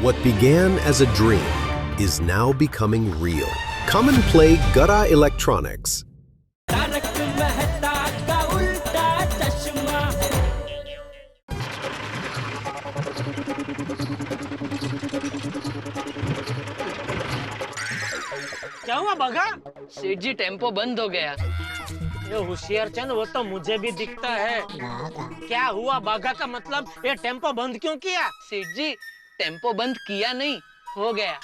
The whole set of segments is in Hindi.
What began as a dream is now becoming real. Come and play Gada Electronics. क्या हुआ बगा? सेठ जी टेम्पो बंद हो गया। ये होशियार चंद, वो तो मुझे भी दिखता है। क्या हुआ बागा का मतलब? ये टेम्पो बंद क्यों किया? सेठ जी टेम्पो बंद किया नहीं, हो गया।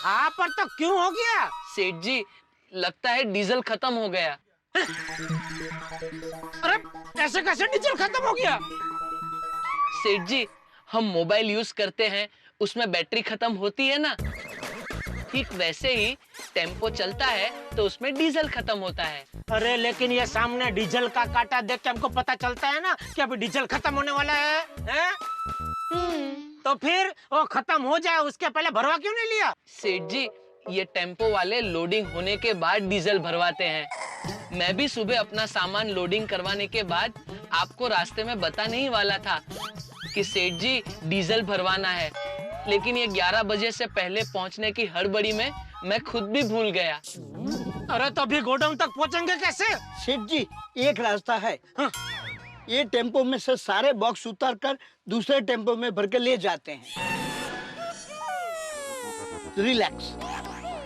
हाँ पर तो क्यों हो गया? सेठ जी लगता है डीजल खत्म हो गया। अरे कैसे कैसे डीजल खत्म हो गया? सेठ जी हम मोबाइल यूज करते हैं, उसमें बैटरी खत्म होती है ना, ठीक वैसे ही टेम्पो चलता है तो उसमें डीजल खत्म होता है। अरे लेकिन ये सामने डीजल का कांटा देख के हमको पता चलता है ना कि अभी डीजल खत्म होने वाला है, हैं? तो फिर वो खत्म हो जाए उसके पहले भरवा क्यों नहीं लिया? सेठ जी ये टेम्पो वाले लोडिंग होने के बाद डीजल भरवाते हैं। मैं भी सुबह अपना सामान लोडिंग करवाने के बाद आपको रास्ते में बता नहीं वाला था कि सेठ जी डीजल भरवाना है, लेकिन ये 11 बजे से पहले पहुंचने की हड़बड़ी में मैं खुद भी भूल गया। अरे तो अभी गोडाउन तक पहुंचेंगे कैसे? सेठ जी एक रास्ता है। हाँ। ये टेम्पो में से सारे बॉक्स उतार कर दूसरे टेम्पो में भर के ले जाते हैं। रिलैक्स।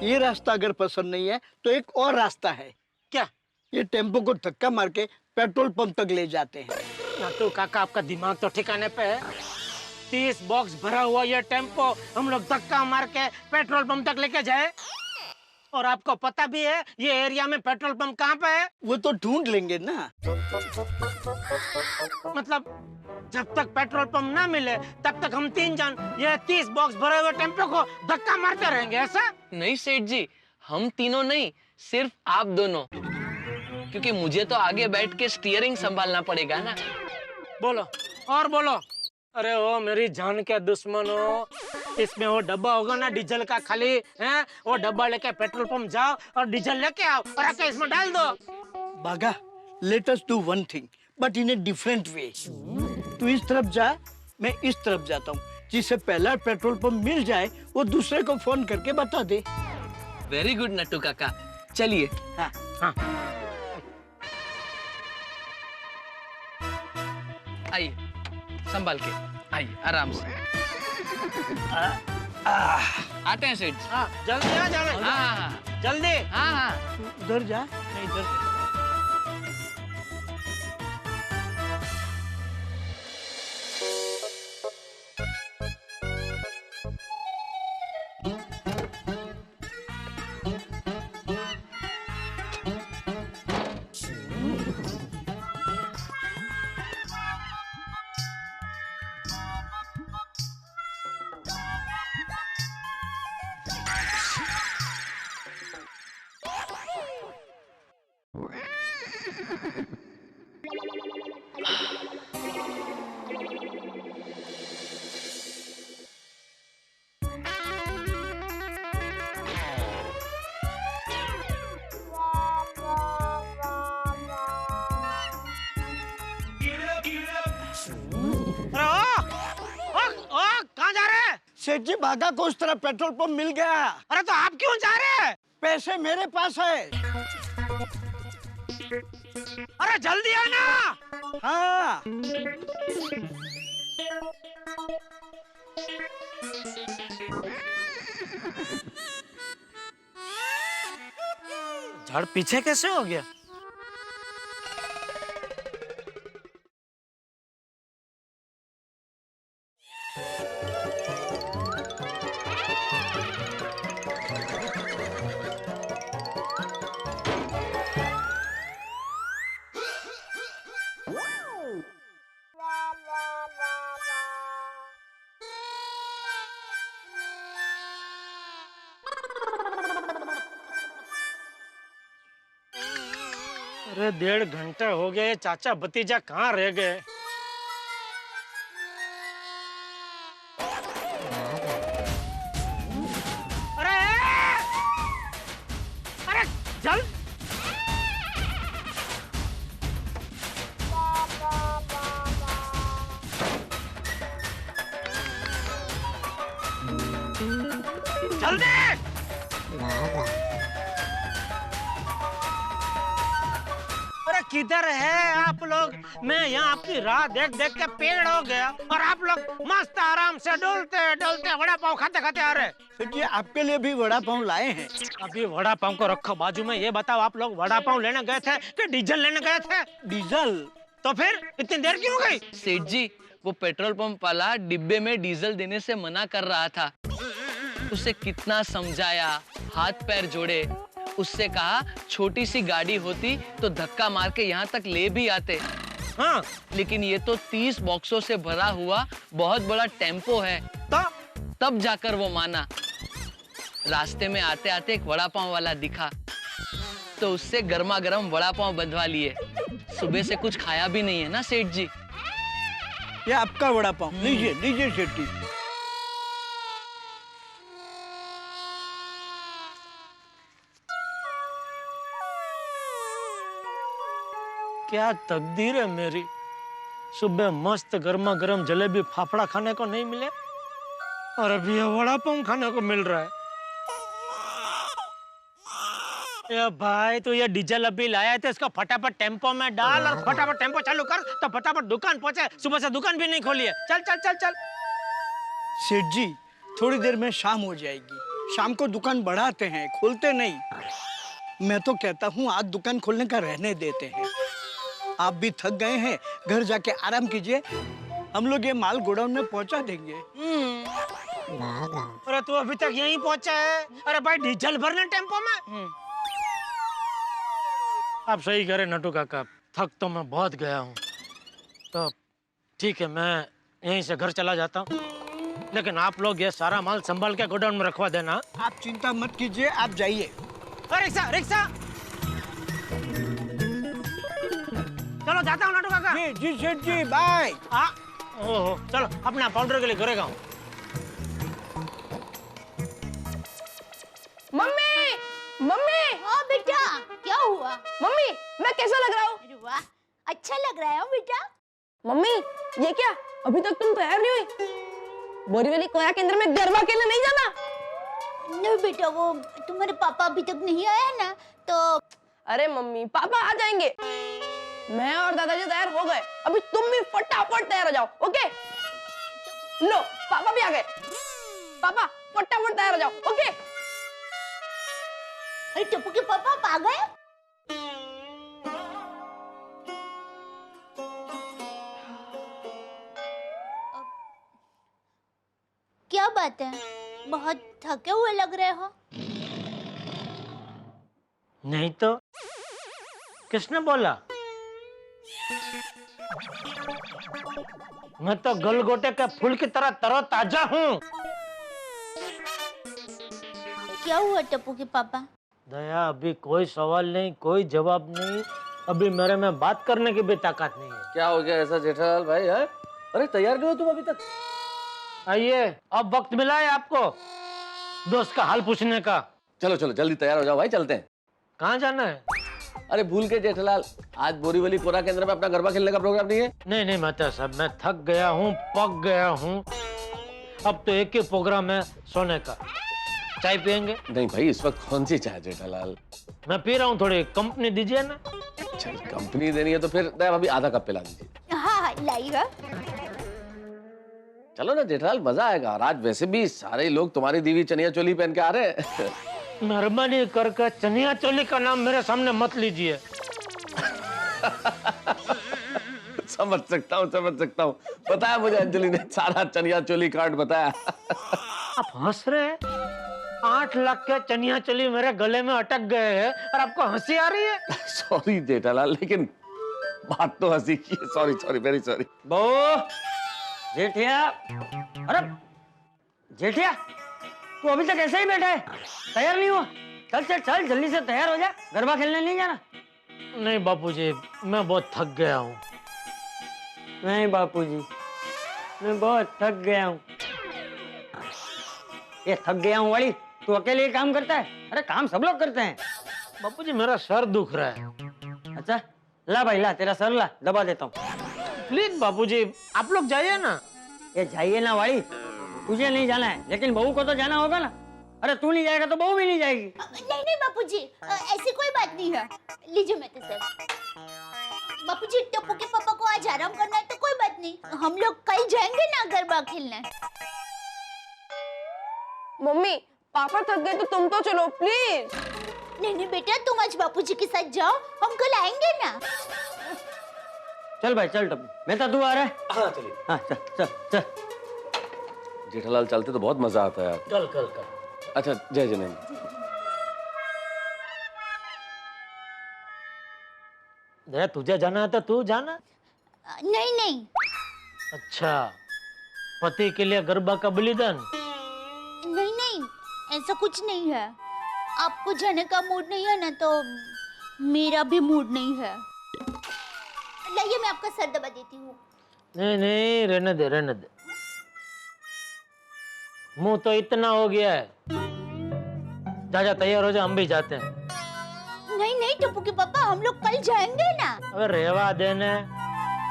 ये रास्ता अगर पसंद नहीं है तो एक और रास्ता है। क्या? ये टेम्पो को धक्का मार के पेट्रोल पंप तक ले जाते हैं। तो काका आपका दिमाग तो ठिकाने पे है। 30 बॉक्स भरा हुआ ये टेम्पो हम लोग धक्का मार के पेट्रोल पंप तक लेके जाए, और आपको पता भी है ये एरिया में पेट्रोल पंप कहाँ पे है? वो तो ढूंढ लेंगे ना। मतलब जब तक पेट्रोल पंप ना मिले तब तक हम 3 जन ये 30 बॉक्स भरे हुए टेम्पो को धक्का मारते रहेंगे, ऐसा? नहीं सेठ जी, हम तीनों नहीं, सिर्फ आप दोनों, क्योंकि मुझे तो आगे बैठ के स्टीयरिंग संभालना पड़ेगा ना। बोलो और बोलो। अरे ओ मेरी जान के दुश्मनों, इसमें वो डब्बा होगा ना डीजल का खाली, हैं? वो डब्बा लेके पेट्रोल पंप जाओ और डीजल लेके आओ और आके इसमें डाल दो। बागा, let us do one thing, but in a different way. तू इस तरफ जा, मैं इस तरफ जाता हूँ। जिसे पहला पेट्रोल पंप मिल जाए वो दूसरे को फोन करके बता दे। वेरी गुड नट्टू काका, चलिए। हाँ। हाँ। आइए, संभाल के आइए, आराम से। आते हैं सेठ। हाँ जल्दी आ जाना। हाँ जल्दी। हाँ हाँ। उधर जा। नहीं इधर। सेठ जी बागा को उस तरह पेट्रोल पंप मिल गया। अरे तो आप क्यों जा रहे हैं? पैसे मेरे पास है। अरे जल्दी आना। हाँ। झाड़ पीछे कैसे हो गया? अरे 1.5 घंटे हो गए, चाचा भतीजा कहाँ रह गए? अरे अरे चल। जल्दी। अरे किधर है आप लोग? मैं यहाँ आपकी राह देख देख के पेड़ हो गया और आप लोग मस्त आराम से डोलते डोलते वड़ा पाव खाते खाते आ रहे। सेठ जी आपके लिए भी वड़ा पाव लाए हैं। अभी वड़ा पाव को रखो बाजू में, ये बताओ आप लोग वड़ा पाव लेने गए थे कि डीजल लेने गए थे? डीजल? तो फिर इतनी देर क्यों हो गई? सेठ जी, वो पेट्रोल पंप वाला डिब्बे में डीजल देने से मना कर रहा था। उसे कितना समझाया, हाथ पैर जोड़े, उससे कहा छोटी सी गाड़ी होती तो धक्का मार के यहाँ तक ले भी आते। हाँ, लेकिन ये तो 30 बॉक्सों से भरा हुआ बहुत बड़ा टेम्पो है। तो तब जाकर वो माना। रास्ते में आते आते एक वड़ा पाव वाला दिखा तो उससे गर्मा गर्म वड़ा पाव बंधवा लिए। सुबह से कुछ खाया भी नहीं है ना सेठ जी। ये आपका वड़ा पाव, लीजिए लीजिए सेठ जी। क्या तकदीर है मेरी, सुबह मस्त गर्मा गर्म जलेबी फाफड़ा खाने को नहीं मिले और अभी ये वड़ा पाव खाने को मिल रहा है। ये भाई तू ये डीजल अभी लाया था, इसको फटाफट टेम्पो में डाल और फटाफट टेम्पो चालू कर तो फटाफट दुकान पहुंचे। सुबह से दुकान भी नहीं खोली है। चल चल चल चल। सेठ जी थोड़ी देर में शाम हो जाएगी, शाम को दुकान बढ़ाते हैं, खोलते नहीं। मैं तो कहता हूँ आज दुकान खोलने का रहने देते हैं। आप भी थक गए हैं, घर जाके आराम कीजिए, हम लोग ये माल गोडाउन में पहुंचा देंगे। अरे तू अभी तक यहीं पहुंचा है? अरे भाई डीजल भरने टेम्पो में। आप सही करे नटू काका, थक तो मैं बहुत गया हूँ। तो ठीक है, मैं यहीं से घर चला जाता हूँ, लेकिन आप लोग ये सारा माल संभाल के गोडाउन में रखवा देना। आप चिंता मत कीजिए, आप जाइए। रिक्शा रिक्शा, चलो जाता हूँ नटू काका। जी जी सेठ जी, बाय। ओहो, चलो अपना पाउडर के लिए घरे गाँव। Mummy mummy. हाँ बेटा, क्या हुआ? मम्मी मैं कैसा लग रहा हूँ? अरे वाह, अच्छा लग रहा है बेटा। मम्मी ये क्या, अभी तक तुम तैयार नहीं हुई? बोरीवली कोया केंद्र में गरबा खेलने नहीं जाना? नहीं बेटा, वो तुम्हारे पापा अभी तक नहीं आए हैं ना, तो अरे मम्मी पापा आ जाएंगे, मैं और दादाजी तैयार हो गए, अभी तुम भी फटाफट तैयार हो जाओ। ओके लो, पापा भी आ गए। पापा फटाफट तैयार हो जाओ। ओके। अरे टप्पू के पापा आप आ गए? क्या बात है, बहुत थके हुए लग रहे हो। नहीं तो किसने बोला? मैं तो गलगोटे के फूल की तरह तरोताजा हूँ। क्या हुआ टप्पू के पापा? दया, अभी कोई सवाल नहीं, कोई जवाब नहीं, अभी मेरे में बात करने की भी ताकत नहीं है। क्या हो गया ऐसा जेठालाल भाई है? अरे तैयार क्यों हो तुम अभी तक? आइए, अब वक्त मिला है आपको दोस्त का हाल पूछने का। चलो चलो जल्दी तैयार हो जाओ भाई, चलते हैं। कहाँ जाना है? अरे भूल के जेठालाल, आज बोरीवली कोरा केंद्र में अपना गरबा खेलने का प्रोग्राम नहीं है? नहीं नहीं माता साहब, मैं थक गया हूँ, पक गया हूँ। अब तो एक ही प्रोग्राम है, सोने का। चाय पियेंगे? नहीं भाई, इस वक्त कौन सी चाय जेठालाल? मैं पी रहा हूँ, थोड़ी कंपनी दीजिए ना। चल कंपनी देनी है तो फिर दया भाभी आधा कप पिला दीजिए। हाँ लाइएगा। चलो ना जेठालाल, मजा आएगा। और आज वैसे भी सारे लोग तुम्हारी दीवी चनिया चोली पहन के आ रहे हैं। मेहरबानी करके चनिया चोली का नाम मेरे सामने मत लीजिए। समझ सकता हूँ। बताया मुझे अंजलि ने सारा चनिया चोली कार्ड बताया। आप हंस रहे हैं? 8 लाख के चनिया चोली मेरे गले में अटक गए हैं और आपको हंसी आ रही है? सॉरी जेठालाल, लेकिन बात तो हंसी की है। Sorry very sorry. बहू, जेठिया, अरे जेठिया तू अभी तक ऐसे ही बैठा है, तैयार नहीं हुआ? चल चल चल जल्दी से तैयार हो जा, गरबा खेलने नहीं जाना? नहीं बापूजी, मैं बहुत थक गया हूँ। नहीं बापूजी, मैं बहुत थक गया हूँ। ये थक गया हूँ वाली तू अकेले ही काम करता है? अरे काम सब लोग करते हैं। बापूजी मेरा सर दुख रहा है। अच्छा ला भाई ला, तेरा सर ला, दबा देता हूँ। प्लीज बापूजी, आप लोग जाइए ना। ये जाइए ना वाली, तुझे नहीं जाना है, लेकिन बहू को तो जाना होगा ना। अरे तू नहीं जाएगा तो बहू भी नहीं जाएगी। नहीं नहीं बापूजी, ऐसी कोई बात नहीं है। लीजिए मेहता साहब। बापूजी, टप्पू के पापा को आज आराम करना है तो कोई बात नहीं, हम लोग कल जाएंगे ना गरबा खेलने। मम्मी पापा थक गए तो तुम तो चलो प्लीज। नहीं नहीं बेटा, तुम आज बापूजी के साथ जाओ, हम कल आएंगे ना। चल भाई चल टप्पू, मेहता तू आ रहा है? हाँ चलिए। हाँ चल चल चल। जेठालाल चलते तो बहुत मजा आता है यार। कल कल कल। अच्छा जय जिनेंद्र। दया, तुझे जाना है तो तू जाना। नहीं नहीं। अच्छा, पति के लिए गरबा का बलिदान। नहीं नहीं, ऐसा कुछ नहीं है। आपको जाने का मूड नहीं है ना, तो मेरा भी मूड नहीं है। लाइए, मैं आपका सर दबा देती हूँ। नहीं नहीं, रहने दे रहने दे। मुंह तो इतना हो गया है। जा जा, तैयार हो जा, हम भी जाते हैं। नहीं नहीं टप्पू के पापा, हम लोग कल जाएंगे ना। अबे रेवा देने,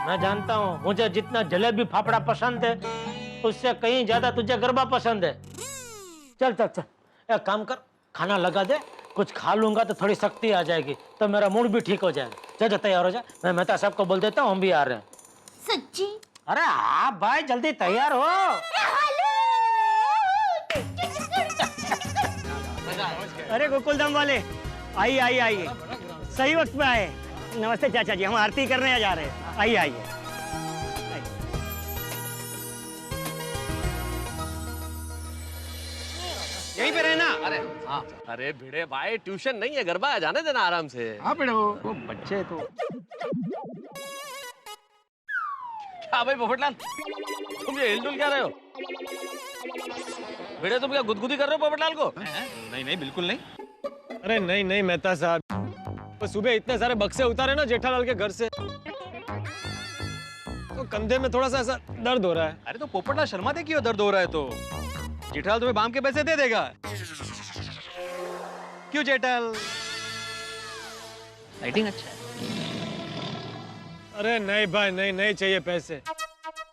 मैं जानता हूँ मुझे जितना जलेबी फाफड़ा पसंद है उससे कहीं ज्यादा तुझे गरबा पसंद है। चल चल चल, एक काम कर, खाना लगा दे, कुछ खा लूंगा तो थोड़ी शक्ति आ जाएगी, तो मेरा मूड भी ठीक हो जाएगा। जा जा, तैयार हो जा। मैं मेहता साहब को बोल देता हूँ, हम भी आ रहे हैं। सच्ची? अरे हाँ भाई, जल्दी तैयार हो। अरे गोकुलधाम वाले, आइए आइए आइए, सही वक्त पे आए। नमस्ते चाचा जी, हम आरती करने जा रहे हैं। आइए आइए। यहीं पे रहना। अरे हाँ, अरे भिड़े भाई, ट्यूशन नहीं है, गरबा है, जाने देना आराम से। हाँ बेटा, वो बच्चे तो। क्या भाई पोपटलाल, तुम ये हिलडुल क्या रहे हो? भिड़े, तुम क्या गुदगुदी कर रहे हो पोपटलाल को? नहीं नहीं बिल्कुल नहीं। अरे नहीं नहीं मेहता साहब, तो सुबह इतने सारे बक्से उतारे ना जेठालाल के घर से, तो कंधे में थोड़ा सा ऐसा दर्द हो रहा है। अरे तो पोपटलाल शर्मा दे, क्यों दर्द हो रहा है तो जेठालाल तुम्हें बाम के पैसे दे देगा। क्यों जेठाल? लाइटिंग अच्छा है। अरे नहीं भाई, नहीं नहीं चाहिए पैसे।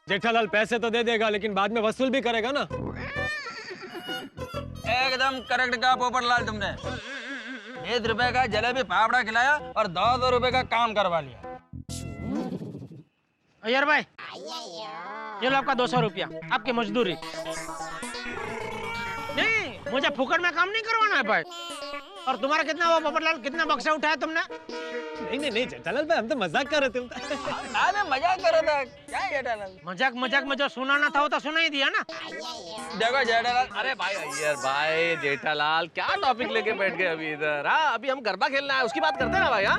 जेठालाल पैसे तो दे देगा, लेकिन बाद में वसूल भी करेगा ना। एकदम करेक्ट कहा पोपटलाल तुमने। 1 रुपए का जलेबी फाफड़ा खिलाया और 2 रुपए का काम करवा लिया। अय्यर भाई, ये लो आपका 200 रुपया, आपकी मजदूरी। नहीं, मुझे फुकट में काम नहीं करवाना है भाई। और तुम्हारा कितना हुआ पोपटलाल, कितना बक्सा उठाया तुमने? नहीं नहीं नहीं जेठालाल भाई, हम तो मजाक कर रहे थे। अरे मजाक कर रहा था क्या जेठालाल? मजाक मजाक में जो सुनाना था वो तो सुना ही दिया ना। देखो जेठालाल, अरे भाई अय्यर भाई, जेठालाल क्या टॉपिक लेके बैठ गए अभी इधर? हाँ, अभी हम गरबा खेलना है, उसकी बात करते हैं ना भाई। हाँ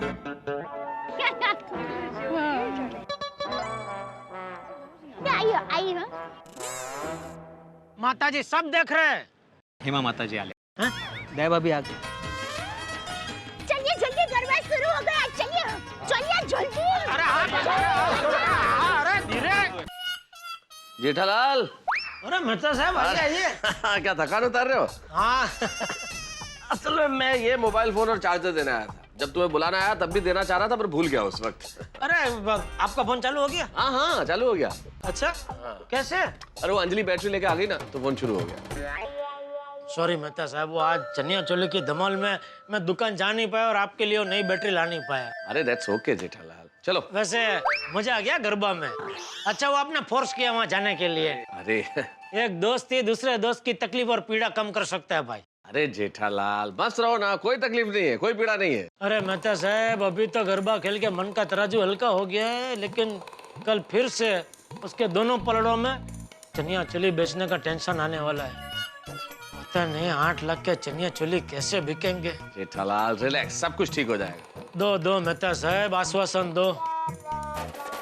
आई है। माता जी सब देख रहे हैं। हेमा माता जी आले। दया भाभी आ गई। चलिए जल्दी, गरबा शुरू हो गया। चलिए चलिए जल्दी। अरे हाँ, अरे धीरे। जेठालाल, अरे मेहता साहब आइए। क्या थकान उतार रहे हो? हाँ। असल में मैं ये मोबाइल फोन और चार्जर देने आया था। जब तुम्हें बुलाना आया तब भी देना चाह रहा था, पर भूल गया उस वक्त। अरे आपका फोन चालू हो गया? हाँ हाँ, चालू हो गया। अच्छा, कैसे? अरे वो अंजलि बैटरी लेके आ गई ना, तो फोन शुरू हो गया। सॉरी मेहता साहब, वो आज चनिया चोली की धमाल में मैं दुकान जा नहीं पाया और आपके लिए वो नई बैटरी ला नहीं पाया। अरे दैट्स ओके जेठालाल, चलो। वैसे मजा आ गया गरबा में। अच्छा, वो आपने फोर्स किया वहाँ जाने के लिए। अरे एक दोस्त ही दूसरे दोस्त की तकलीफ और पीड़ा कम कर सकता है भाई। अरे जेठालाल मस्त रहो ना, कोई तकलीफ नहीं है, कोई पीड़ा नहीं है। अरे मेहता साहब, अभी तो गरबा खेल के मन का तराजू हल्का हो गया है, लेकिन कल फिर से उसके दोनों पलड़ों में चनिया चोली बेचने का टेंशन आने वाला है। पता नहीं 8 लाख के चनिया चोली कैसे बिकेंगे। जेठालाल रिलैक्स, सब कुछ ठीक हो जाएगा। दो मेहता साहब, आश्वासन दो।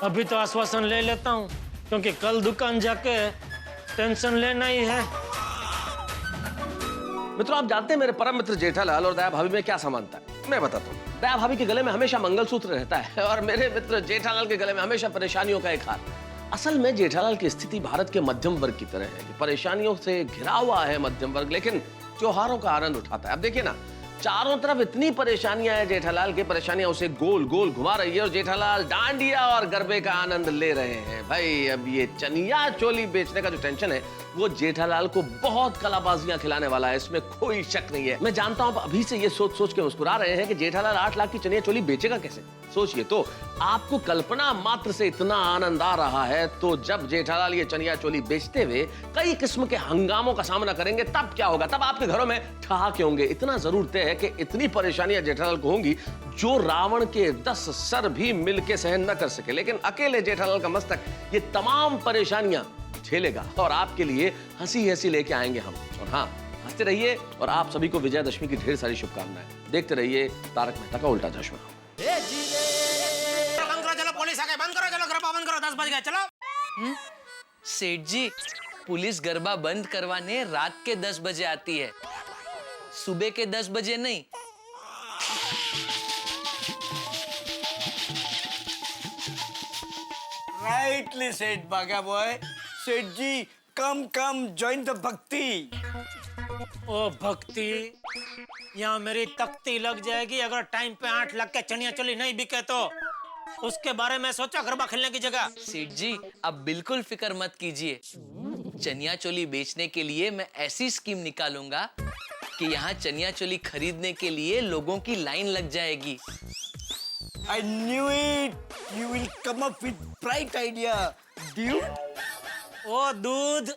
अभी तो आश्वासन ले लेता हूँ, क्योंकि कल दुकान जाके टेंशन लेना ही है। मित्रों, आप जानते हैं मेरे परम मित्र जेठालाल और दया भाभी में क्या समानता है? मैं बताता हूँ। दया भाभी के गले में हमेशा मंगलसूत्र रहता है और मेरे मित्र जेठालाल के गले में हमेशा परेशानियों का एक हार। असल में जेठालाल की स्थिति भारत के मध्यम वर्ग की तरह है, परेशानियों से घिरा हुआ है मध्यम वर्ग, लेकिन त्योहारों का आनंद उठाता है। अब देखिए ना, चारों तरफ इतनी परेशानियां हैं, जेठालाल की परेशानियां उसे गोल गोल घुमा रही है और जेठालाल डांडिया और गरबे का आनंद ले रहे हैं। भाई अब ये चनिया चोली बेचने का जो टेंशन है वो जेठालाल को बहुत कलाबाजियां खिलाने वाला है, इसमें कोई शक नहीं है। मैं जानता हूं आप अभी से ये सोच सोच के मुस्कुरा रहे हैं कि जेठालाल 8 लाख की चनिया चोली बेचेगा कैसे। सोचिए तो, आपको कल्पना मात्र से इतना आनंद आ रहा है, तो जब जेठालाल ये चनिया चोली बेचते हुए कई किस्म के हंगामों का सामना करेंगे तब क्या होगा? तब आपके घरों में ठहाके होंगे। इतना जरूर तय है कि इतनी परेशानियां जेठालाल को होंगी जो रावण के 10 सर भी मिलकर सहन न कर सके, लेकिन अकेले जेठालाल का मस्तक ये तमाम परेशानियां झेलेगा और आपके लिए हंसी हंसी लेके आएंगे हम। और हाँ, हंसते रहिए और आप सभी को विजयादशमी की ढेर सारी शुभकामनाएं। देखते रहिए तारक मेहता का उल्टा चश्मा। बंद करो, चलो पुलिस आ गई, बंद करो, चलो गरबा बंद करो, 10 बज गए, चलो। सेठ जी, पुलिस गरबा बंद करवाने रात के 10 बजे आती है, सुबह के 10 बजे नहीं। राइटली सेठ बागा बॉय। सेठ जी, कम जॉइन द भक्ति। ओ भक्ति, यहाँ मेरी तख्ती लग जाएगी अगर टाइम पे 8 लाख के चनिया चोली नहीं बिके तो। उसके बारे में सोचा गरबा खेलने की जगह। सेठ जी, अब बिल्कुल फिक्र मत कीजिए। चनिया चोली बेचने के लिए मैं ऐसी स्कीम निकालूंगा कि यहाँ चनिया चोली खरीदने के लिए लोगों की लाइन लग जाएगी। I knew it. You will come up with bright idea, dude. ओ दूध,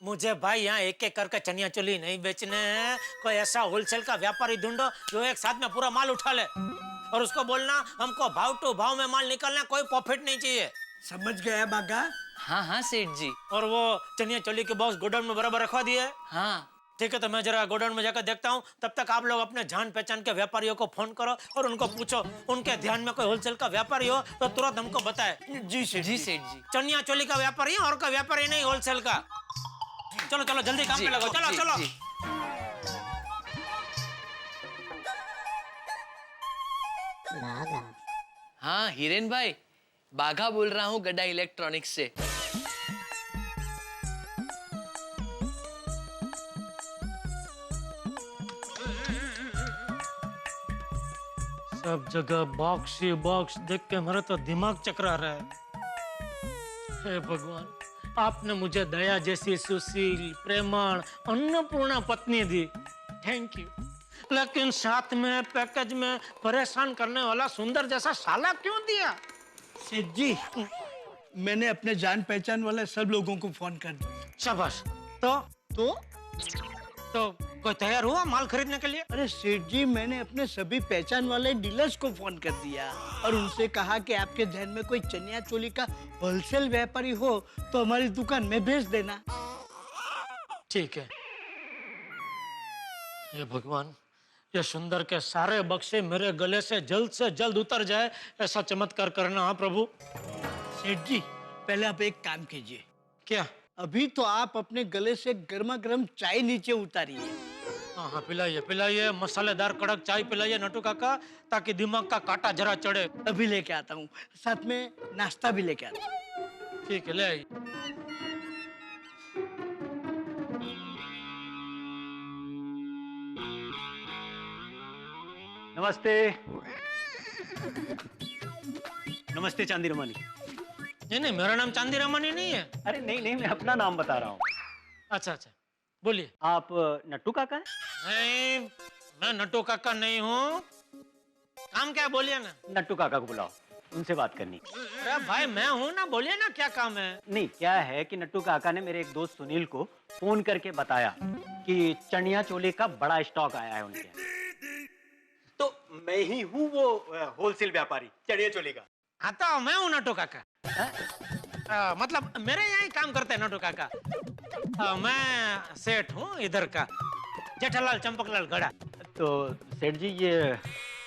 मुझे भाई यहाँ एक एक करके चनिया चोली नहीं बेचने हैं। कोई ऐसा होलसेल का व्यापारी ढूंढो जो एक साथ में पूरा माल उठा ले, और उसको बोलना हमको भाव टू भाव में माल निकालना, कोई प्रॉफिट नहीं चाहिए। समझ गया बागा? हाँ हाँ सेठ जी। और वो चनिया चोली के बॉक्स गोडाउन में बराबर रखवा दिए? हाँ ठीक है, तो मैं जरा गोडाउन में जाकर देखता हूँ। तब तक आप लोग अपने जान पहचान के व्यापारियों को फोन करो और उनको पूछो उनके ध्यान में कोई होलसेल का व्यापारी हो तो तुरंत हमको बताए। जी सेठ जी सेठ जी। चनिया चोली का व्यापारी है और का व्यापारी नहीं, होलसेल का। चलो चलो जल्दी काम पे लगो, चलो जी, चलो। जी। हाँ हिरेन भाई, बाघा बोल रहा हूँ गड्ढा इलेक्ट्रॉनिक्स से। सब जगह बॉक्स ही बॉक्स देख के मेरा तो दिमाग चकरा रहा है। हे भगवान, आपने मुझे दया जैसी सुशील, प्रेमण, अन्नपूर्णा पत्नी दी, थैंक यू। लेकिन साथ में पैकेज में परेशान करने वाला सुंदर जैसा साला क्यों दिया? सेठ जी, मैंने अपने जान पहचान वाले सब लोगों को फोन कर दिया। शाबाश। तो कोई तैयार हुआ माल खरीदने के लिए? अरे सेठ जी, मैंने अपने सभी पहचान वाले डीलर्स को फोन कर दिया और उनसे कहा कि आपके ध्यान में कोई चनिया चोली का होलसेल व्यापारी हो तो हमारी दुकान में भेज देना। ठीक है। ये भगवान, ये सुंदर के सारे बक्से मेरे गले से जल्द उतर जाए, ऐसा चमत्कार करना। हाँ प्रभु। सेठ जी, पहले आप एक काम कीजिए। क्या? अभी तो आप अपने गले से गर्मा गर्म चाय नीचे उतारिए। हाँ, पिलाइए पिलाइए, मसालेदार कड़क चाय पिलाइए नटू काका, ताकि दिमाग का कांटा जरा चढ़े। अभी लेके आता हूँ, साथ में नाश्ता भी लेके आता हूँ। ठीक है, ले आइए। नमस्ते। नमस्ते चांदी रमानी। नहीं, मेरा नाम चांदी रमानी नहीं है। अरे नहीं, मैं अपना नाम बता रहा हूँ। अच्छा, बोलिए। आप नट्टू काका हैं? नहीं, मैं नट्टू काका नहीं हूँ। काम क्या है बोलिए ना। नट्टू काका को बुलाओ, उनसे बात करनी। अरे भाई मैं हूँ ना, बोलिए ना क्या काम है। नहीं, क्या है कि नट्टू काका ने मेरे एक दोस्त सुनील को फोन करके बताया कि चनिया चोली का बड़ा स्टॉक आया है उनके। तो मैं ही हूँ वो होलसेल व्यापारी चनिया चोली का। हाँ, तो मैं हूँ नट्टू काका। मतलब मेरे यहाँ ही काम करते हैं नट्टू काका। मैं सेठ हूँ इधर का, जेठालाल चंपकलाल गड़ा। तो सेठ जी, ये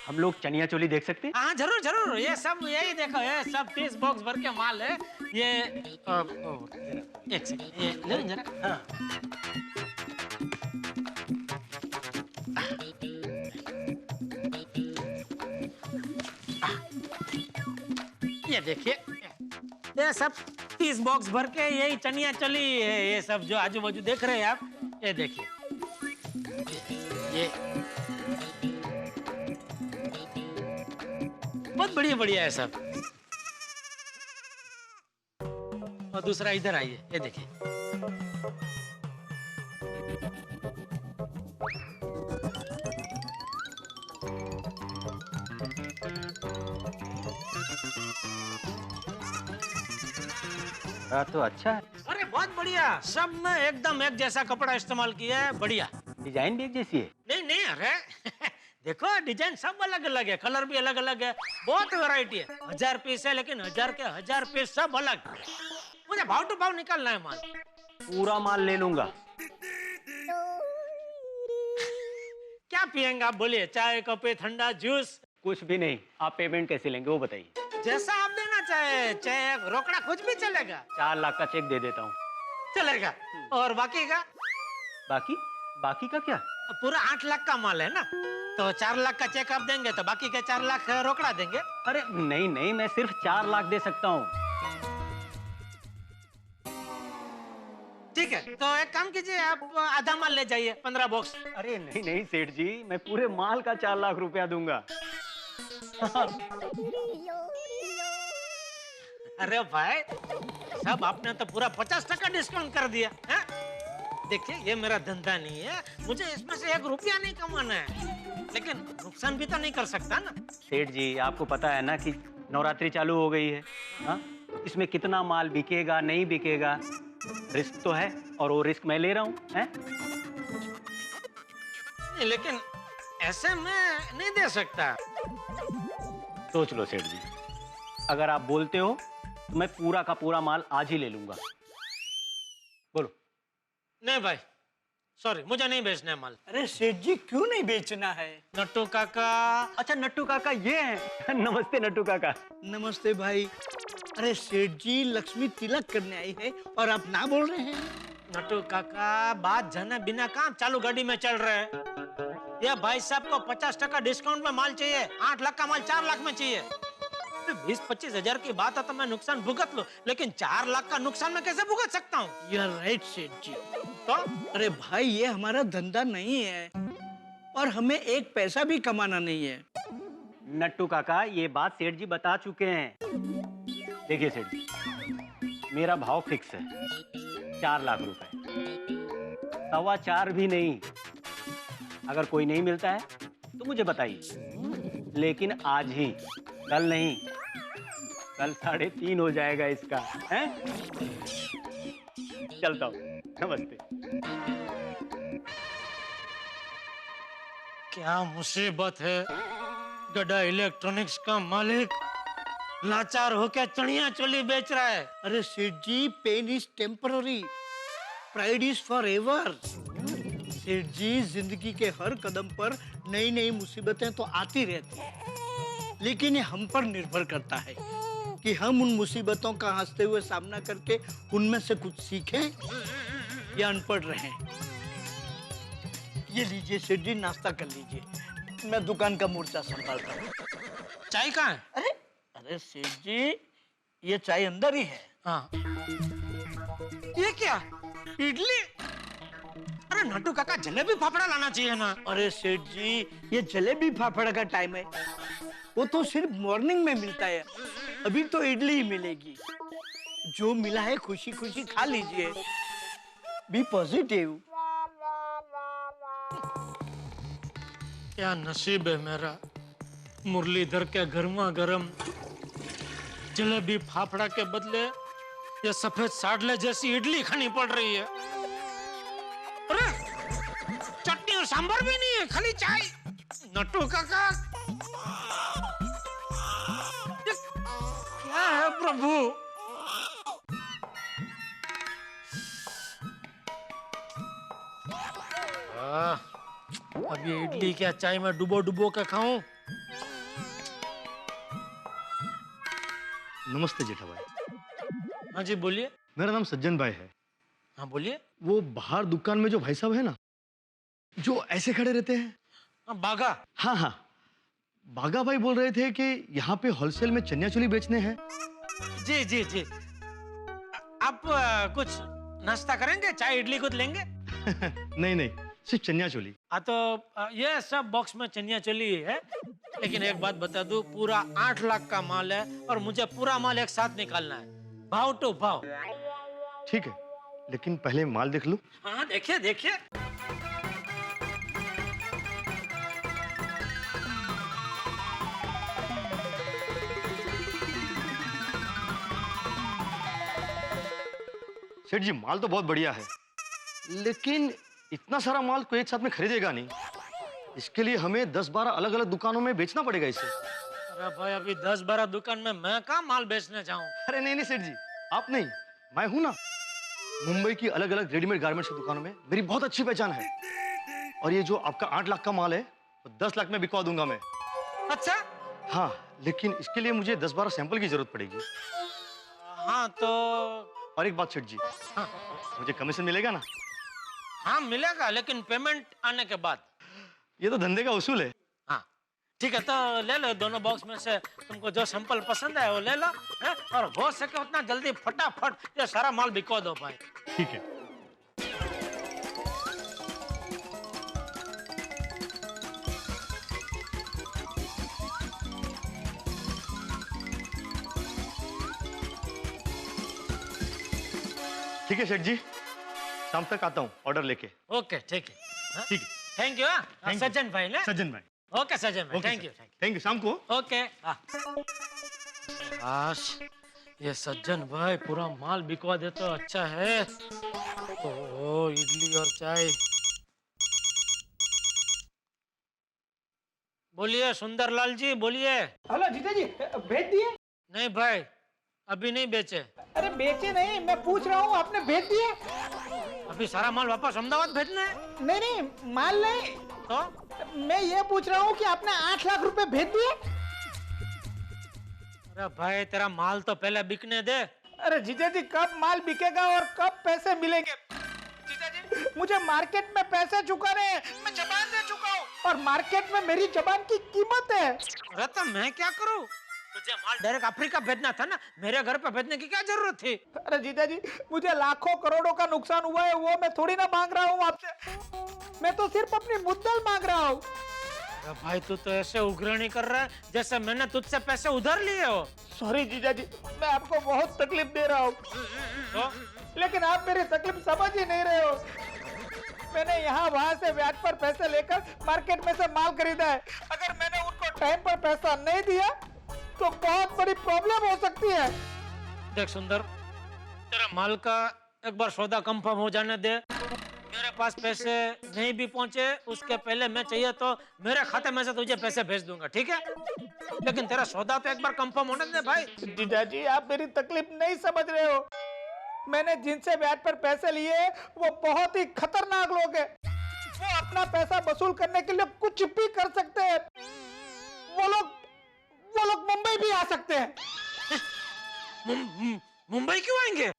हम लोग चनिया चोली देख सकते हैं? हाँ जरूर, ये सब यही देखो, ये सब 30 बॉक्स भर के माल है। ये एक सेकंड, ये ले जरा। हाँ। ये देखिए, ये सब 30 बॉक्स भर के यही चनिया चोली है। ये सब जो आजू बाजू देख रहे हैं आप, ये देखिए, ये बहुत बढ़िया है सब। और दूसरा इधर आइए, ये देखिए, तो अच्छा है। अरे बहुत बढ़िया, सब में एकदम एक जैसा कपड़ा इस्तेमाल किया है, बढ़िया। डिजाइन भी एक जैसी है। नहीं नहीं, अरे देखो डिजाइन सब अलग अलग है, कलर भी अलग अलग है, बहुत वैरायटी है। 1000 पीस है, लेकिन 1000 के 1000 पीस सब अलग। मुझे भाव टू भाव निकालना है माल। पूरा माल ले लूंगा। क्या पियेंगे आप, बोलिए? चाय, कॉफी, ठंडा, जूस? कुछ भी नहीं। आप पेमेंट कैसे लेंगे वो बताइए। जैसा आप देना चाहे, चेक, रोकड़ा, कुछ भी चलेगा। 4 लाख का चेक दे देता हूँ। चलेगा। और बाकी का? बाकी का क्या? पूरा 8 लाख का माल है ना, तो 4 लाख का चेक आप देंगे तो बाकी के 4 लाख रोकड़ा देंगे। अरे नहीं नहीं, मैं सिर्फ 4 लाख दे सकता हूँ। ठीक है, तो एक काम कीजिए, आप आधा माल ले जाइए, 15 बॉक्स। अरे नहीं नहीं सेठ जी, मैं पूरे माल का 4 लाख रुपया दूंगा। अरे भाई सब आपने तो पूरा 50% डिस्काउंट कर दिया है? देखिए ये मेरा धंधा नहीं है, मुझे इसमें से 1 रुपया नहीं कमाना है, लेकिन नुकसान भी तो नहीं कर सकता ना। सेठ जी आपको पता है ना कि नवरात्रि चालू हो गई है। हाँ, इसमें कितना माल बिकेगा नहीं बिकेगा, रिस्क तो है, और वो रिस्क मैं ले रहा हूँ। लेकिन ऐसे मैं नहीं दे सकता। सोच लो सेठ जी, अगर आप बोलते हो तो मैं पूरा का पूरा माल आज ही ले लूंगा। बोलो। नहीं भाई, सॉरी, मुझे नहीं बेचना है माल। अरे सेठ जी क्यों नहीं बेचना है? नट्टू काका। अच्छा नट्टू काका ये है। नमस्ते नट्टू काका। नमस्ते भाई। अरे सेठ जी लक्ष्मी तिलक करने आई है और आप ना बोल रहे हैं? नट्टू काका, बात जाने बिना काम चालू गाड़ी में चल रहे हैं। ये भाई साहब को 50% डिस्काउंट में माल चाहिए, 8 लाख का माल 4 लाख में चाहिए। 20-25 हजार की बात है तो मैं नुकसान भुगत लूं, लेकिन 4 लाख का नुकसान मैं कैसे भुगत सकता हूँ? यू आर राइट सेठ जी। तो अरे भाई ये हमारा धंधा नहीं है और हमें एक पैसा भी कमाना नहीं है। नट्टू काका ये बात सेठ जी बता चुके हैं। देखिए सेठ जी, मेरा भाव फिक्स है 4 लाख रुपए, 4.25 भी नहीं। अगर कोई नहीं मिलता है तो मुझे बताइए, लेकिन आज ही, कल नहीं। कल 3.5 हो जाएगा इसका, हैं? चलता हूँ, नमस्ते। क्या मुसीबत है, गड्ढा इलेक्ट्रॉनिक्स का मालिक लाचार होकर चनिया चोली बेच रहा है। अरे सेठ जी, pain is temporary, pride is forever. सेठ जी जिंदगी के हर कदम पर नई नई मुसीबतें तो आती रहती हैं, लेकिन ये हम पर निर्भर करता है कि हम उन मुसीबतों का हंसते हुए सामना करके उनमें से कुछ सीखें या अनपढ़ रहें। ये लीजिए सेठ जी, नाश्ता कर लीजिए, मैं दुकान का मोर्चा संभालता हूँ। चाय कहाँ है? अरे सेठ जी, ये चाय अंदर ही है। हाँ। ये क्या, इडली? अरे नट्टू काका, जलेबी फाफड़ा लाना चाहिए ना। अरे सेठ जी, ये जलेबी फाफड़ा का टाइम है, वो तो सिर्फ मॉर्निंग में मिलता है। अभी तो इडली ही मिलेगी। जो मिला है खुशी खुशी खा लीजिए। Be positive. क्या नसीब है मेरा, मुरलीधर के गर्मा गर्म जलेबी फाफड़ा के बदले ये सफेद साडले जैसी इडली खानी पड़ रही है। अरे चटनी और सांभर भी नहीं है, खाली चाय। नट्टू काका, ये क्या है प्रभु? अब ये इडली क्या चाय में डुबो डुबो के खाऊं? नमस्ते जेठा भाई। हाँ जी बोलिए। मेरा नाम सज्जन भाई है। हाँ बोलिए। वो बाहर दुकान में जो भाई साहब है ना, जो ऐसे खड़े रहते हैं। बागा। हाँ हाँ, बागा भाई बोल रहे थे कि यहाँ पे होलसेल में चनिया चोली बेचने हैं। जी जी जी। आप कुछ नाश्ता करेंगे, चाय इडली कुछ लेंगे? नहीं नहीं, सिर्फ चनिया चोली। हाँ तो ये सब बॉक्स में चनिया चोली है, लेकिन एक बात बता दूं, पूरा 8 लाख का माल है और मुझे पूरा माल एक साथ निकालना है, भाव टू भाव। ठीक है, लेकिन पहले माल देख लो। हाँ देखिए देखिए। सेठ जी माल तो बहुत बढ़िया है, लेकिन इतना सारा माल कोई एक साथ में खरीदेगा नहीं। इसके लिए हमें 10-12 अलग अलग दुकानों में बेचना पड़ेगा इसे। अरे भाई अभी 10-12 दुकान में मैं कहाँ माल बेचने जाऊँ? अरे नहीं नहीं सेठ जी, आप नहीं, मैं हूं ना। मुंबई की अलग अलग रेडीमेड गारमेंट्स की दुकानों में मेरी बहुत अच्छी पहचान है। और ये जो आपका 8 लाख का माल है वो 10 लाख में बिकवा दूंगा मैं। अच्छा? हाँ, लेकिन इसके लिए मुझे 10-12 सैंपल की जरूरत पड़ेगी। हाँ तो और एक बात सेठ जी, हाँ। मुझे कमीशन मिलेगा ना? हाँ मिलेगा, लेकिन पेमेंट आने के बाद। ये तो धंधे का उसूल है। हाँ ठीक है, तो ले लो दोनों बॉक्स में से तुमको जो सैंपल पसंद है वो ले लो, है? और हो सके उतना जल्दी फटाफट ये सारा माल बिकवा दो भाई। ठीक है। ठीक है सेठ जी, शाम तक आता हूँ ऑर्डर लेके। ओके ठीक है। हाँ? ठीक है, थैंक यू। सज्जन भाई ना? सज्जन भाई। ओके सज्जन भाई, थैंक यू। थैंक यू, शाम को। ओके। आश, ये सज्जन भाई पूरा माल बिकवा दे तो अच्छा है। ओ इडली और चाय। बोलिए सुंदरलाल जी, बोलिए। हेलो जीजा जी, भेज दिए? नहीं भाई, अभी नहीं बेचे। अरे बेचे नहीं, मैं पूछ रहा हूँ आपने भेज दिए? अभी सारा माल वापस अहमदाबाद भेजना है। नहीं नहीं, माल नहीं तो मैं ये पूछ रहा हूँ कि आपने 8 लाख रुपए भेज दिए? अरे भाई तेरा माल तो पहले बिकने दे। अरे जीजा जी, कब माल बिकेगा और कब पैसे मिलेंगे? जीजा जी, मुझे मार्केट में पैसे चुकाने हैं, मैं जबान दे चुका हूँ और मार्केट में मेरी जबान की कीमत है। अरे तो मैं क्या करूँ? तुझे माल डायरेक्ट अफ्रीका भेजना था ना, मेरे घर पे भेजने की क्या जरूरत थी? अरे जीजा जी, मुझे लाखों करोड़ों का नुकसान हुआ है, वो मैं थोड़ी ना मांग रहा हूँ आपसे। मैं तो सिर्फ अपनी मुद्दल मांग रहा हूँ। अरे भाई तू तो ऐसे उग्रणी कर रहा है जैसे मैंने तुझसे पैसे उधार लिए हो। सॉरी जीजा जी, मैं आपको बहुत तकलीफ दे रहा हूँ, लेकिन आप मेरी तकलीफ समझ ही नहीं रहे हो। मैंने यहाँ वहाँ से ब्याज पर पैसे लेकर मार्केट में से माल खरीदा है। अगर मैंने उनको टाइम पर पैसा नहीं दिया तो बहुत बड़ी प्रॉब्लम हो सकती है। देख सुंदर, तेरा माल का एक बार सौदा कंफर्म हो जाने दे। मेरे पास पैसे नहीं भी पहुंचे उसके पहले मैं चाहिए तो मेरे खाते में से तुझे पैसे भेज दूंगा, ठीक है? लेकिन तेरा सौदा तो एक बार कंफर्म होने दे भाई। जीजा जी, आप मेरी तकलीफ नहीं समझ रहे हो। मैंने जिनसे ब्याज पर पैसे लिए वो बहुत ही खतरनाक लोग हैं। वो अपना पैसा वसूल करने के लिए कुछ भी कर सकते हैं। वो लोग मुंबई भी आ सकते हैं। मुंबई क्यों आएंगे?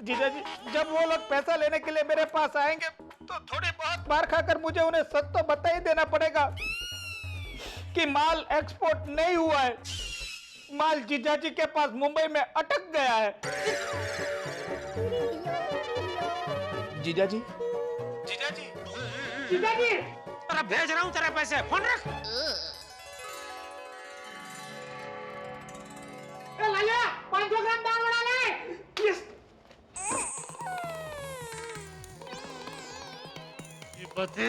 जीजा जी, जब वो लोग पैसा लेने के लिए मेरे पास आएंगे तो थोड़ी बहुत मार खाकर मुझे उन्हें सच तो बता ही देना पड़ेगा कि माल एक्सपोर्ट नहीं हुआ है। माल जीजा जी के पास मुंबई में अटक गया है। जीजा जी, जीजा जी, जीजा जी, अरे भेज रहा हूँ तेरे पैसे, फोन रख। लाया 500 ग्राम दाल बना ले। यस। ये बते।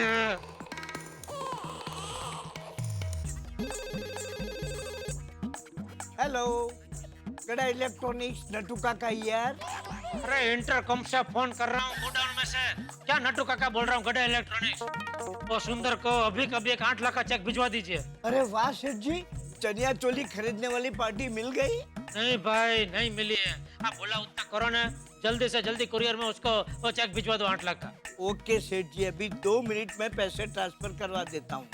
हेलो, गड़ा इलेक्ट्रॉनिक्स, नटू काका यार। अरे इंटरकॉम से फोन कर रहा हूँ गोडाउन में से। क्या नटू काका बोल रहा हूँ, गड़ा इलेक्ट्रॉनिक्स। वो सुंदर को अभी कभी एक 8 लाख का चेक भिजवा दीजिए। अरे वाह सेठ जी, चनिया चोली खरीदने वाली पार्टी मिल गई? नहीं भाई, नहीं मिली है। आप बोला उतना करो ना, जल्दी से जल्दी कुरियर में उसको वो चेक भिजवा दो 8 लाख का। ओके सेठ जी, अभी 2 मिनट में पैसे ट्रांसफर करवा देता हूँ।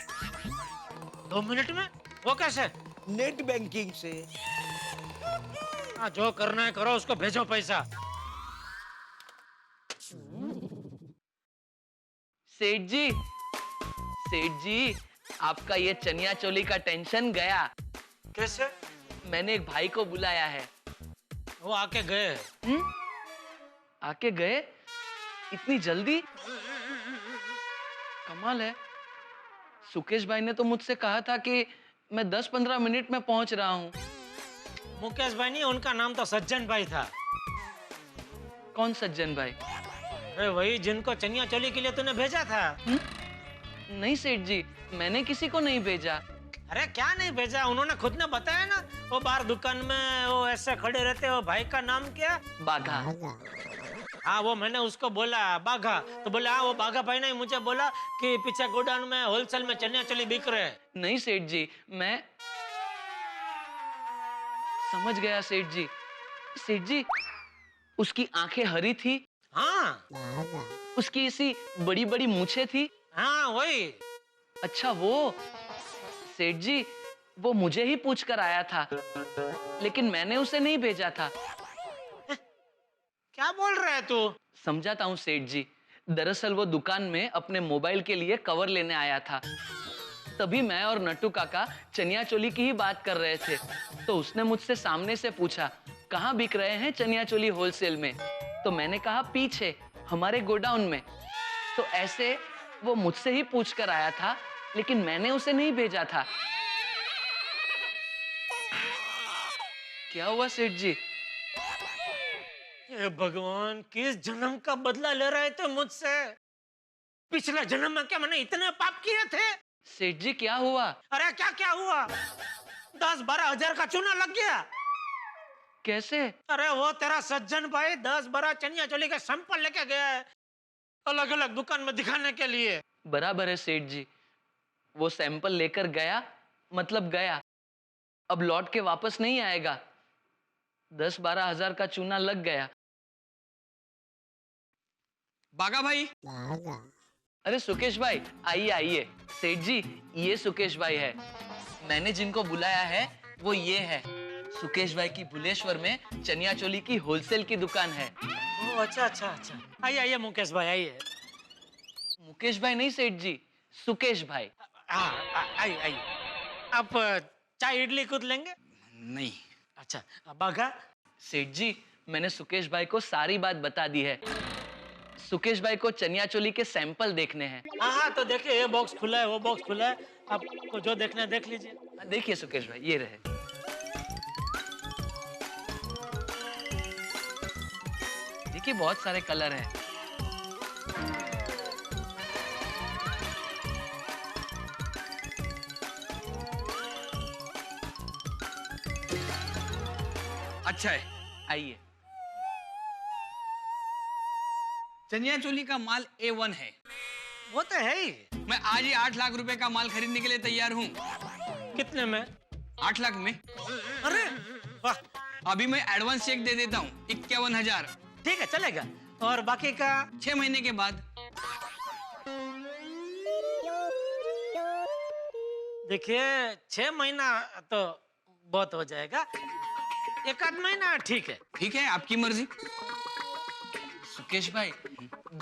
2 मिनट में? वो कैसे? नेट बैंकिंग से। हाँ, जो करना है करो, उसको भेजो पैसा। सेठ जी, आपका ये चनिया चोली का टेंशन गया। कैसे? मैंने एक भाई को बुलाया है। वो आके गए। आके गए? इतनी जल्दी? कमाल है। सुकेश भाई ने तो मुझसे कहा था कि मैं 10-15 मिनट में पहुंच रहा हूँ। मुकेश भाई नहीं, उनका नाम तो सज्जन भाई था। कौन सज्जन भाई? अरे वही जिनको चनिया चोली के लिए तूने भेजा था। नहीं सेठ जी, मैंने किसी को नहीं भेजा। अरे क्या नहीं भेजा, उन्होंने खुद ने बताया ना। वो बाहर दुकान में वो ऐसे खड़े रहते, वो भाई का नाम क्या? बाघा। हाँ वो मैंने उसको बोला बाघा, तो बोला हाँ वो बाघा भाई ने मुझे बोला कि पीछे गोडाउन में होलसेल में चनिया चोली बिक रहे हैं। नहीं सेठ जी, मैं समझ गया सेठ जी। सेठ जी, उसकी आंखें हरी थी। हाँ। उसकी ऐसी बड़ी बड़ी मूछें थी। हाँ वही। अच्छा वो सेठ जी, वो मुझे ही पूछ कर आया था, लेकिन मैंने उसे नहीं भेजा था। क्या बोल रहा है तू? समझाता हूँ सेठ जी। दरअसल वो दुकान में अपने मोबाइल के लिए कवर लेने आया था। तभी मैं और नट्टू काका चनिया चोली की ही बात कर रहे थे, तो उसने मुझसे सामने से पूछा कहाँ बिक रहे हैं चनिया चोली होलसेल में। तो मैंने कहा पीछे हमारे गोडाउन में। तो ऐसे वो मुझसे ही पूछ कर आया था, लेकिन मैंने उसे नहीं भेजा था। क्या हुआ सेठ जी? ये भगवान, किस जन्म का बदला ले रहे थे मुझसे? पिछले जन्म में क्या मैंने इतने पाप किए थे? सेठ जी क्या हुआ? अरे क्या क्या हुआ? 10-12 हजार का चूना लग गया। कैसे? अरे वो तेरा सज्जन भाई 10-12 चनिया चोली के सैंपल लेके गया है अलग अलग दुकान में दिखाने के लिए। बराबर है सेठ जी, वो सैंपल लेकर गया मतलब गया, अब लौट के वापस नहीं आएगा। 10-12 हजार का चूना लग गया। बागा भाई। अरे सुकेश भाई आइए आइए। सेठ जी ये सुकेश भाई है। मैंने जिनको बुलाया है वो ये है। सुकेश भाई की भुलेश्वर में चनिया चोली की होलसेल की दुकान है। ओ अच्छा अच्छा अच्छा। आइए आइए मुकेश भाई आइए। मुकेश भाई नहीं सेठ जी, सुकेश भाई। आइए आइए। आप चाय इडली कुछ लेंगे? नहीं। अच्छा बाघा। सेठ जी मैंने सुकेश भाई को सारी बात बता दी है। सुकेश भाई को चनिया चोली के सैंपल देखने हैं। हाँ तो देखिए ये बॉक्स खुला है वो बॉक्स खुला है, आपको जो देखना है देख लीजिए। देखिए सुकेश भाई ये रहे। देखिए बहुत सारे कलर हैं। अच्छा है। आइए। चनिया चोली का माल A1 है। वो तो है ही। मैं आज ही 8 लाख रुपए का माल खरीदने के लिए तैयार हूँ। कितने में? 8 लाख में। अरे वाह। अभी मैं एडवांस चेक दे देता हूँ 51,000। ठीक है चलेगा। और बाकी का 6 महीने के बाद। देखिए 6 महीना तो बहुत हो जाएगा, 1 महीना ठीक है। ठीक है आपकी मर्जी। सुकेश भाई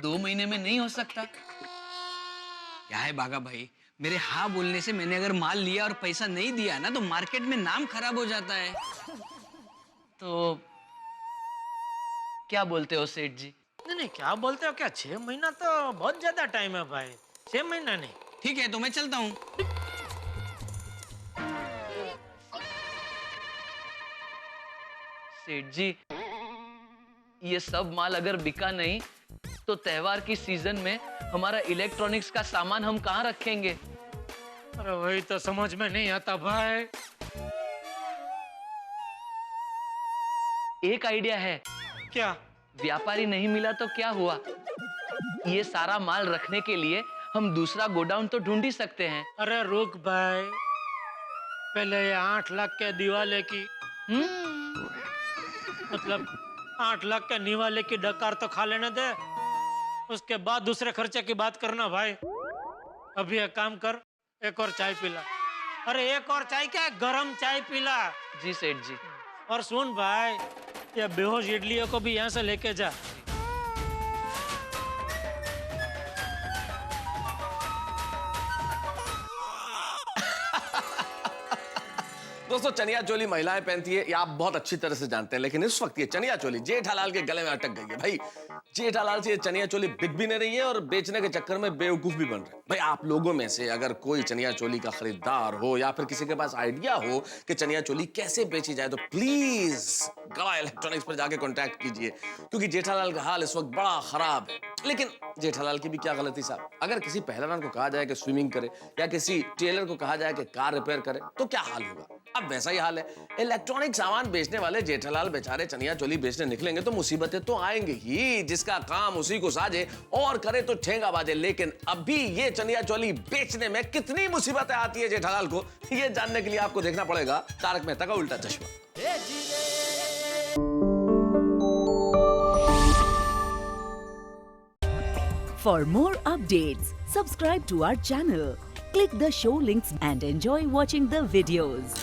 2 महीने में नहीं हो सकता? क्या है बागा भाई, मेरे हाँ बोलने से मैंने अगर माल लिया और पैसा नहीं दिया ना तो मार्केट में नाम खराब हो जाता है। तो क्या बोलते हो सेठ जी? नहीं क्या बोलते हो क्या? 6 महीना तो बहुत ज्यादा टाइम है भाई। 6 महीना नहीं। ठीक है तो मैं चलता हूँ। सेठ जी ये सब माल अगर बिका नहीं तो त्योहार की सीजन में हमारा इलेक्ट्रॉनिक्स का सामान हम कहाँ रखेंगे? अरे वही तो समझ में नहीं आता भाई। एक आइडिया है। क्या? व्यापारी नहीं मिला तो क्या हुआ? ये सारा माल रखने के लिए हम दूसरा गोडाउन तो ढूंढ ही सकते हैं। अरे रुक भाई, पहले ये 8 लाख के दिवाले की मतलब 8 लाख के निवाले की डकार तो खा लेने दे, उसके बाद दूसरे खर्चे की बात करना भाई। अभी एक काम कर, एक और चाय पिला। अरे एक और चाय क्या, गरम चाय पिला। जी सेठ जी। और सुन भाई, ये बेहोश इडलियों को भी यहाँ से लेके जा। दोस्तों चनिया चोली महिलाएं पहनती है, ये आप बहुत अच्छी तरह से जानते हैं, लेकिन इस वक्त ये चनिया चोली जेठालाल के गले में अटक गई है। भाई जेठालाल से ये चनिया चोली बिक भी नहीं रही है और बेचने के चक्कर में बेवकूफ भी बन रहे हैं। भाई आप लोगों में से अगर कोई चनिया चोली का खरीदार हो या फिर किसी के पास आइडिया हो कि चनिया चोली कैसे बेची जाए तो प्लीज गड़ा इलेक्ट्रॉनिक्स पर जाके कॉन्टैक्ट कीजिए, क्योंकि जेठालाल का हाल इस वक्त बड़ा खराब है। लेकिन जेठालाल की भी क्या गलती साहब, अगर किसी पहलवान को कहा जाए कि स्विमिंग करे या किसी टेलर को कहा जाए कि कार रिपेयर करे तो क्या हाल होगा। अब वैसा ही हाल है। इलेक्ट्रॉनिक सामान बेचने वाले जेठालाल बेचारे चनिया चोली बेचने निकलेंगे तो मुसीबतें तो आएंगे ही। जिसका काम उसी को साजे और करे तो ठेंगा बाजे। लेकिन अभी ये चनिया चोली बेचने में कितनी मुसीबतें आती है जेठालाल को, ये जानने के लिए आपको देखना पड़ेगा तारक मेहता का उल्टा चश्मा। For more updates, subscribe to our channel, click the show links and enjoy watching the videos.